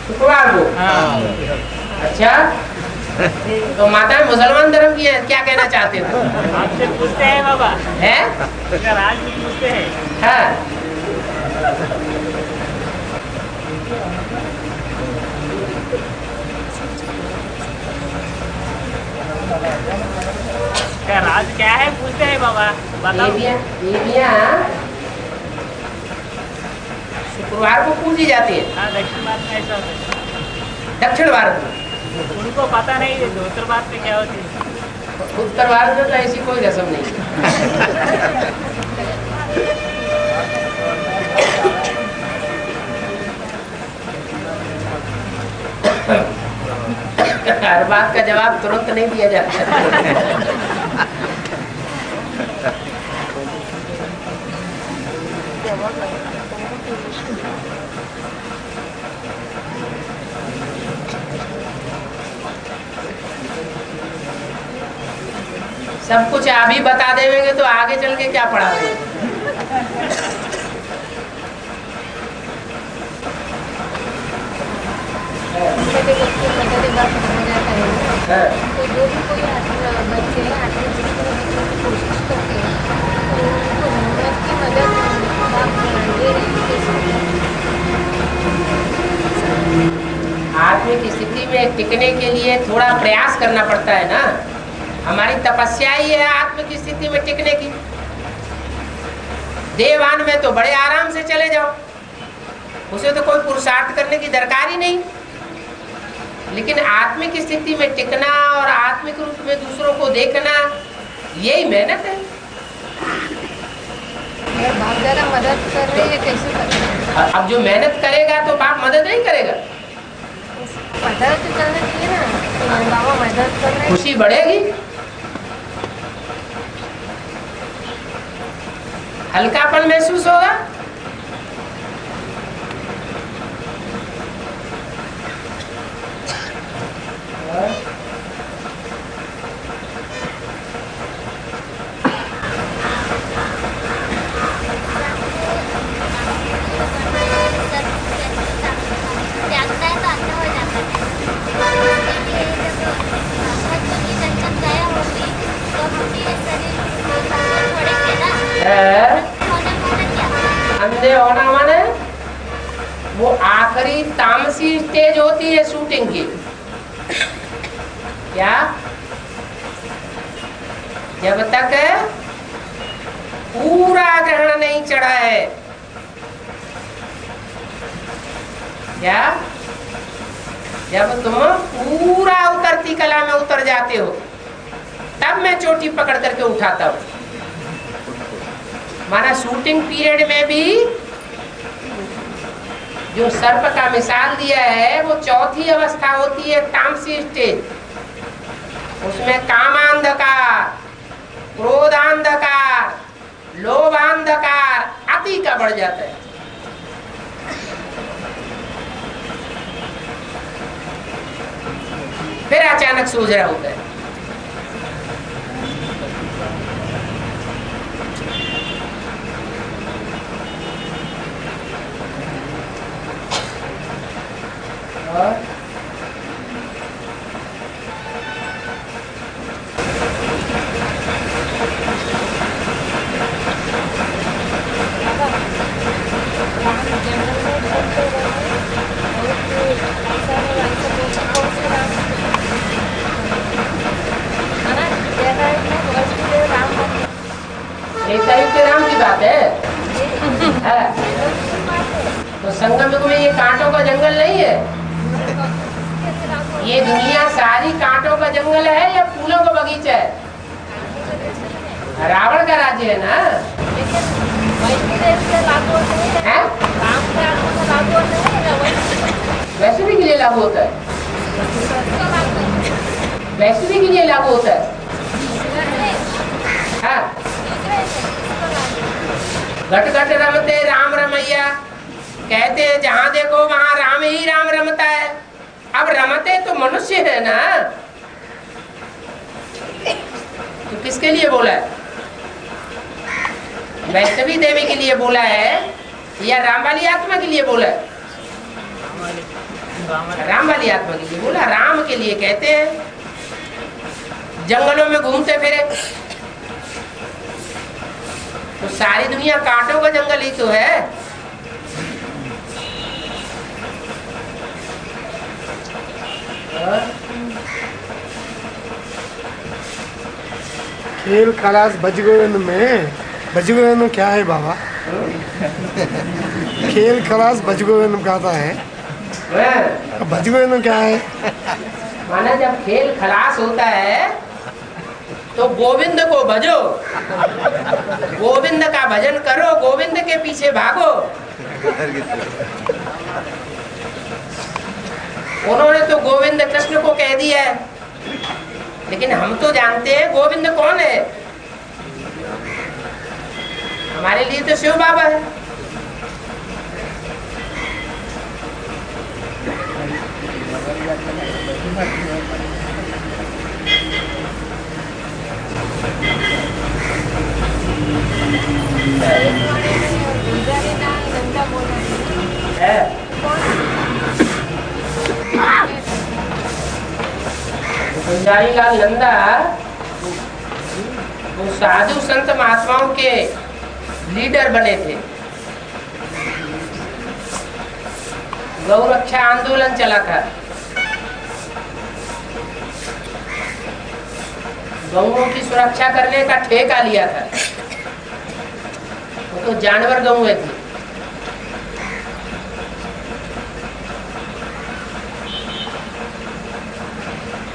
[SPEAKER 1] शुक्रवार को।
[SPEAKER 2] हाँ।
[SPEAKER 1] अच्छा, तो माता मुसलमान धर्म की है, क्या कहना चाहते थे?
[SPEAKER 2] आपसे पूछते हैं बाबा,
[SPEAKER 1] है?
[SPEAKER 2] आज भी पूछते हैं।
[SPEAKER 1] हाँ।
[SPEAKER 2] क्या राज क्या है पूछते हैं बाबा, बताओ।
[SPEAKER 1] देवियाँ शुक्रवार को पूजी जाती है।
[SPEAKER 2] हाँ, दक्षिण भारत में ऐसा होता है।
[SPEAKER 1] दक्षिण भारत में
[SPEAKER 2] उनको पता नहीं है उत्तर भारत में क्या होती है।
[SPEAKER 1] उत्तर भारत में तो ऐसी कोई रस्म नहीं। हर बात का जवाब तुरंत नहीं दिया जाता। सब कुछ अभी बता देंगे तो आगे चल के क्या पढ़ाओगे?
[SPEAKER 5] तो जो भी कोई बच्चे कोशिश करते हैं तो उनको हिम्मत की मदद दे रहे हैं।
[SPEAKER 1] आत्मिक स्थिति में टिकने के लिए थोड़ा प्रयास करना पड़ता है ना। हमारी तपस्या ही है आत्मिक स्थिति में टिकने की। देवान में तो बड़े आराम से चले जाओ, उसे तो कोई पुरुषार्थ करने की दरकार ही नहीं। लेकिन आत्मिक स्थिति में टिकना और आत्मिक रूप में दूसरों को देखना, यही मेहनत है।
[SPEAKER 5] अगर बाप दादा मदद कर रहे हैं कैसे करें?
[SPEAKER 1] अब जो मेहनत करेगा तो बाप मदद नहीं करेगा।
[SPEAKER 5] पता तो चलना चाहिए ना, बाबा मदद कर रहे हैं।
[SPEAKER 1] खुशी बढ़ेगी, हल्कापन महसूस होगा। अंधे होना माने वो आखिरी तामसी स्टेज होती है शूटिंग की। क्या? जब तक पूरा ग्रहण नहीं चढ़ा है, क्या? जब तुम पूरा उतरती कला में उतर जाते हो तब मैं चोटी पकड़ करके उठाता हूँ। माना शूटिंग पीरियड में भी जो सर्प का मिसाल दिया है वो चौथी अवस्था होती है, तामसी स्टेज। उसमें कामांधकार, क्रोधांधकार, लोभांधकार अति का बढ़ जाता है। फिर अचानक सूझ रहा होता है। और एक युग के राम की बात है। तो संगम युग में ये कांटों का जंगल नहीं है। ये दुनिया सारी कांटों का जंगल है या फूलों का बगीचा है? रावण का राज्य है ना। है? वैष्णवी के लिए लागू होता है। वैष्णवी के लिए लागू होता है। हाँ। घट घट रमते राम रमैया, कहते हैं जहां देखो वहां राम ही राम रमता है। अब रमते तो मनुष्य है ना, तो किसके लिए बोला है? वैष्णवी देवी के लिए बोला है या राम वाली आत्मा के लिए बोला है? राम वाली आत्मा के लिए बोला। राम के लिए कहते हैं। जंगलों में घूमते फिरे तो सारी दुनिया कांटों का जंगल ही तो है।
[SPEAKER 4] खेल खलास बजगोविंद में, बजगोविंद में क्या है बाबा? खेल खलास बजगोविंद में कहता है, बजगोविंद में क्या है?
[SPEAKER 1] माना जब खेल खलास होता है तो गोविंद को भजो, गोविंद का भजन करो, गोविंद के पीछे भागो। उन्होंने तो गोविंद कृष्ण को कह दिया है, लेकिन हम तो जानते हैं गोविंद कौन है। हमारे लिए तो शिव बाबा है। गुलजारी लाल नंदा वो साधु संत महात्माओं के लीडर बने थे। गौ रक्षा आंदोलन चला था। गौओं की सुरक्षा करने का ठेका लिया था। वो तो जानवर गौएं थी।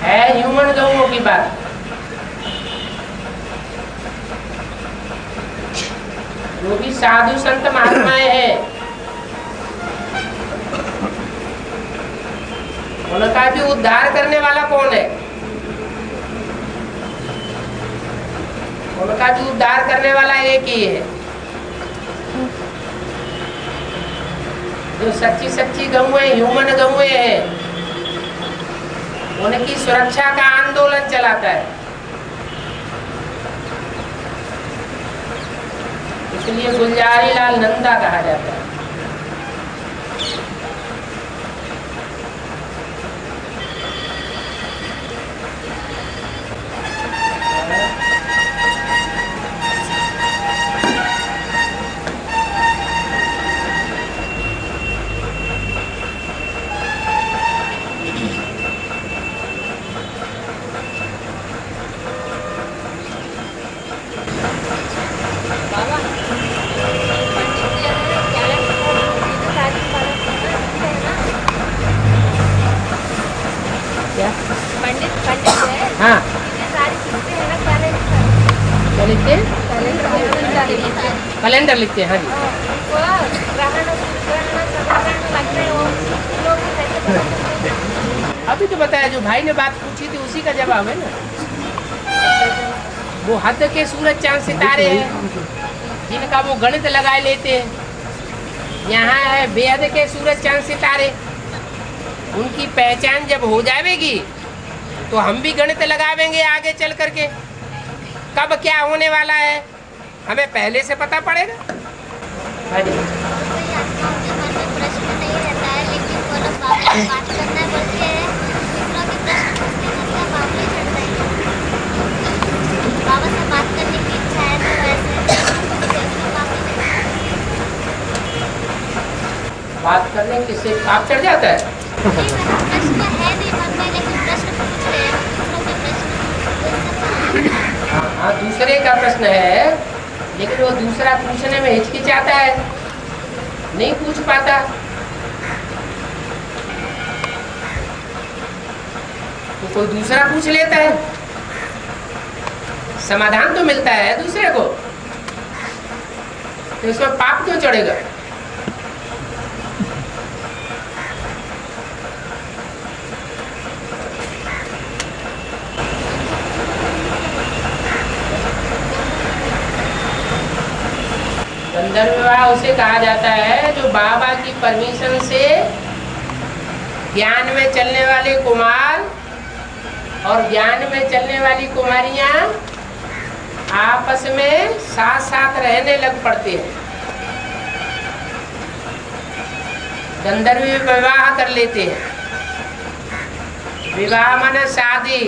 [SPEAKER 1] है ह्यूमन गौओं की बात। वो भी साधु संत महात्माएं हैं, उनका भी उद्धार करने वाला कौन है? उनका भी उद्धार करने वाला एक ही है, जो सच्ची सच्ची गौएं, ह्यूमन गौएं हैं। उनकी सुरक्षा का आंदोलन चलाता है। इसलिए गुलजारी लाल नंदा कहा जाता है। हाँ
[SPEAKER 5] ये सारी चीजें है ना कैलेंडर
[SPEAKER 1] क्या लिखते हैं? कैलेंडर लिखते हैं। हाँ जी।
[SPEAKER 5] वो ग्रहण ग्रहण लगते हैं वो लोग कैसे पता करते हैं?
[SPEAKER 1] अभी तो बताया, जो भाई ने बात पूछी थी उसी का जवाब है ना। वो हद के सूरज चांद सितारे हैं जिनका वो गणित लगाए लेते हैं। यहाँ है बेहद के सूरज चांद सितारे, उनकी पहचान जब हो जाएगी तो हम भी गणित लगावेंगे आगे चल करके। कब क्या होने वाला है हमें पहले से पता पड़ेगा। हाँ जी।
[SPEAKER 5] कई आत्माओं के मन में प्रश्न नहीं रहता है, लेकिन वो लोग बाबा से बात करना बोलते हैं, दूसरों के प्रश्न पूछने का उनका मामला चढ़ता है। बाबा से बात करने की इच्छा है तो ऐसे मामले
[SPEAKER 1] बात करने किससे आप चढ़ जाता है?
[SPEAKER 5] प्रश्न है नहीं मन में, लेकिन प्रश्न पूछ रहे हैं दूसरों के प्रश्न।
[SPEAKER 1] हाँ, दूसरे का प्रश्न है, लेकिन वो दूसरा पूछने में हिचकिचाता है, नहीं पूछ पाता। तो कोई दूसरा पूछ लेता है, समाधान तो मिलता है दूसरे को, तो इसमें पाप क्यों चढ़ेगा? गंधर्व विवाह उसे कहा जाता है जो बाबा की परमिशन से ज्ञान में चलने वाले कुमार और ज्ञान में चलने वाली कुमारियां आपस में साथ साथ रहने लग पड़ते हैं, गंधर्व विवाह कर लेते हैं। विवाह माने शादी।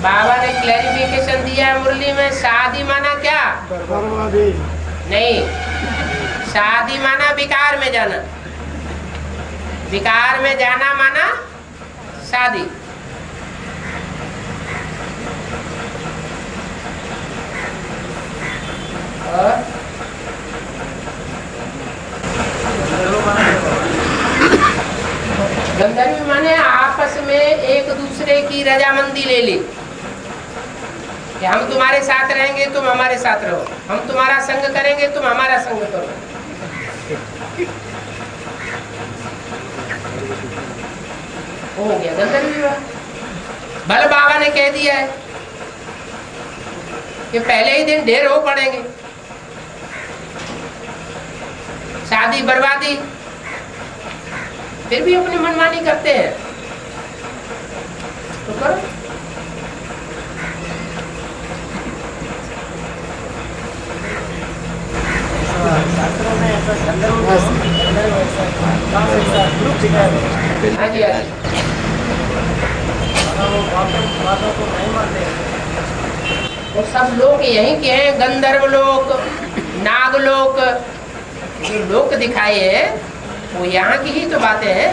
[SPEAKER 1] बाबा ने क्लैरिफिकेशन दिया है मुरली में, शादी माना क्या?
[SPEAKER 4] बर्बादी।
[SPEAKER 1] नहीं, शादी माना विकार में जाना, विकार में जाना माना शादी। और गंधर्व माने आपस में एक दूसरे की रजामंदी ले ली कि हम तुम्हारे साथ रहेंगे तुम हमारे साथ रहो, हम तुम्हारा संग करेंगे तुम हमारा संग करो। हो गया गंधर्व विवाह। भले बाबा ने कह दिया है कि पहले ही दिन ढेर हो पड़ेंगे, शादी बर्बादी, फिर भी अपनी मनमानी करते हैं तो करो।
[SPEAKER 3] शास्त्रों में ऐसा गंधर्व ग्रुप दिखाया है।
[SPEAKER 1] हाँ जी, हाँ जी।
[SPEAKER 3] वो बातों को नहीं मानते हैं।
[SPEAKER 1] वो सब लोग यहीं के हैं, गंधर्व लोक, नागलोक, जो लोक दिखाए हैं वो यहाँ की ही तो बातें हैं।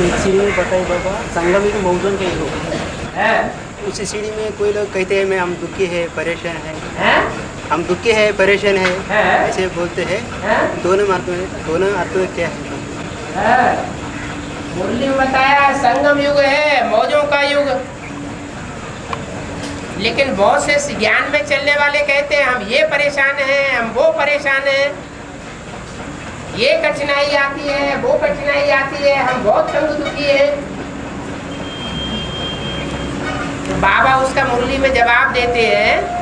[SPEAKER 6] एक सीढ़ी में बताइए बाबा, संगम एक मौजूद के हो
[SPEAKER 1] है?
[SPEAKER 6] उसी सीढ़ी में कोई लोग कहते हैं मैं हम दुखी है परेशान है,
[SPEAKER 1] हैं?
[SPEAKER 6] हम दुखी है परेशान है,
[SPEAKER 1] है?
[SPEAKER 6] ऐसे बोलते हैं।
[SPEAKER 1] हैं?
[SPEAKER 6] दोनों अर्थ में क्या है?
[SPEAKER 1] है? मुरली में बताया संगम युग है, मौजों का युग। लेकिन बहुत से ज्ञान में चलने वाले कहते हैं हम ये परेशान हैं, हम वो परेशान हैं, ये कठिनाई आती है, वो कठिनाई आती है, हम बहुत तंग दुखी हैं। तो बाबा उसका मुरली में जवाब देते हैं,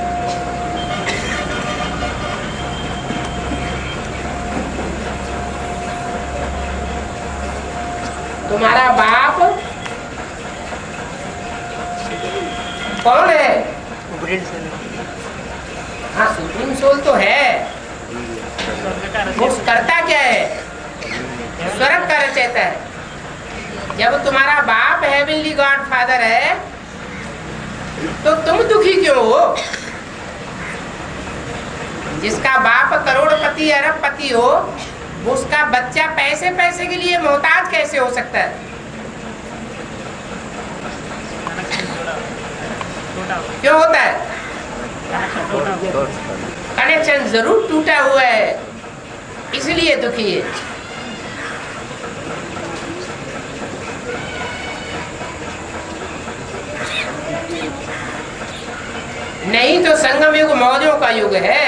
[SPEAKER 1] तुम्हारा बाप कौन है? हाँ, सुप्रीम सोल तो है, वो करता क्या है? स्वर्ग का रचयिता है। जब तुम्हारा बाप हेवनली गॉड फादर है तो तुम दुखी क्यों हो? जिसका बाप करोड़पति अरबपति हो, उसका बच्चा पैसे पैसे के लिए मोहताज कैसे हो सकता है? क्यों होता है?
[SPEAKER 2] कनेक्शन
[SPEAKER 1] कनेक्शन जरूर टूटा हुआ है, इसलिए दुखी है। नहीं तो संगम युग मौजों का युग है,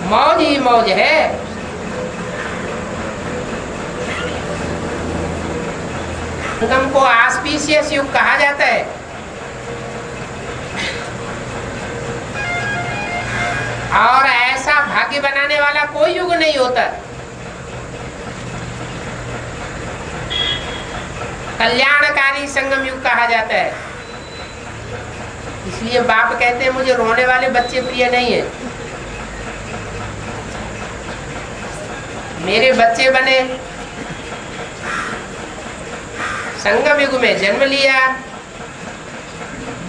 [SPEAKER 1] मौज ही मौज है। संगम को ऑस्पिशियस युग कहा जाता है। और ऐसा भाग्य बनाने वाला कोई युग नहीं होता। कल्याणकारी संगम युग कहा जाता है। इसलिए बाप कहते हैं मुझे रोने वाले बच्चे प्रिय नहीं है। मेरे बच्चे बने, संगम युग में जन्म लिया,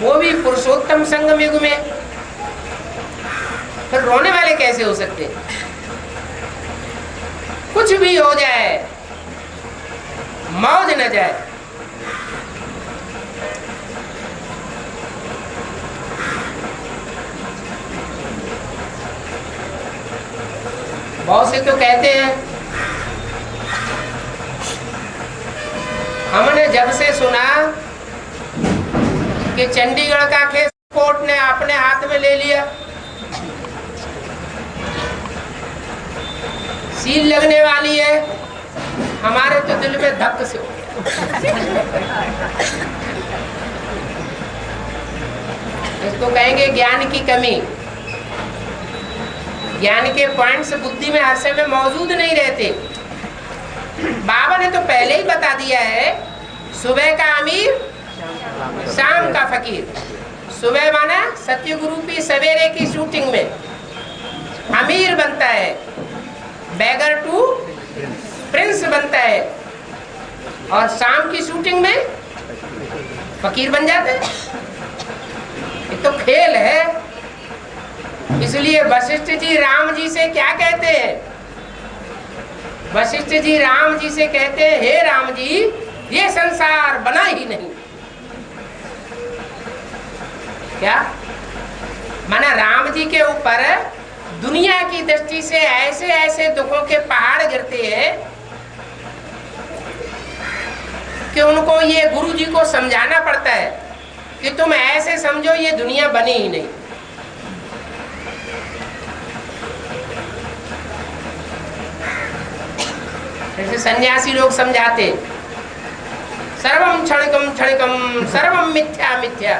[SPEAKER 1] वो भी पुरुषोत्तम संगम युग में, फिर रोने वाले कैसे हो सकते? कुछ भी हो जाए मौज न जाए। बहुत से तो कहते हैं हमने जब से सुना कि चंडीगढ़ का केस कोर्ट ने अपने हाथ में ले लिया, सील लगने वाली है, हमारे तो दिल में धक्क से हो गया। इसको कहेंगे ज्ञान की कमी। ज्ञान के पॉइंट्स बुद्धि में हर समय मौजूद नहीं रहते। बाबा ने तो पहले ही बता दिया है, सुबह का अमीर शाम का फकीर। सुबह माना सत्य गुरु की सवेरे की शूटिंग में अमीर बनता है, बैगर टू प्रिंस बनता है, और शाम की शूटिंग में फकीर बन जाता है। ये तो खेल है। इसलिए वशिष्ठ जी राम जी से क्या कहते हैं? वशिष्ठ जी राम जी से कहते हैं, हे राम जी, ये संसार बना ही नहीं। क्या माना? राम जी के ऊपर दुनिया की दृष्टि से ऐसे ऐसे दुखों के पहाड़ गिरते हैं कि उनको ये गुरु जी को समझाना पड़ता है कि तुम ऐसे समझो ये दुनिया बनी ही नहीं। जैसे सन्यासी लोग समझाते, सर्वम क्षणिकम क्षणिकम सर्वम मिथ्या मिथ्या।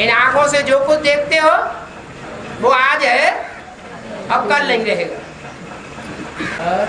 [SPEAKER 1] इन आंखों से जो कुछ देखते हो वो आज है, अब कल नहीं रहेगा। और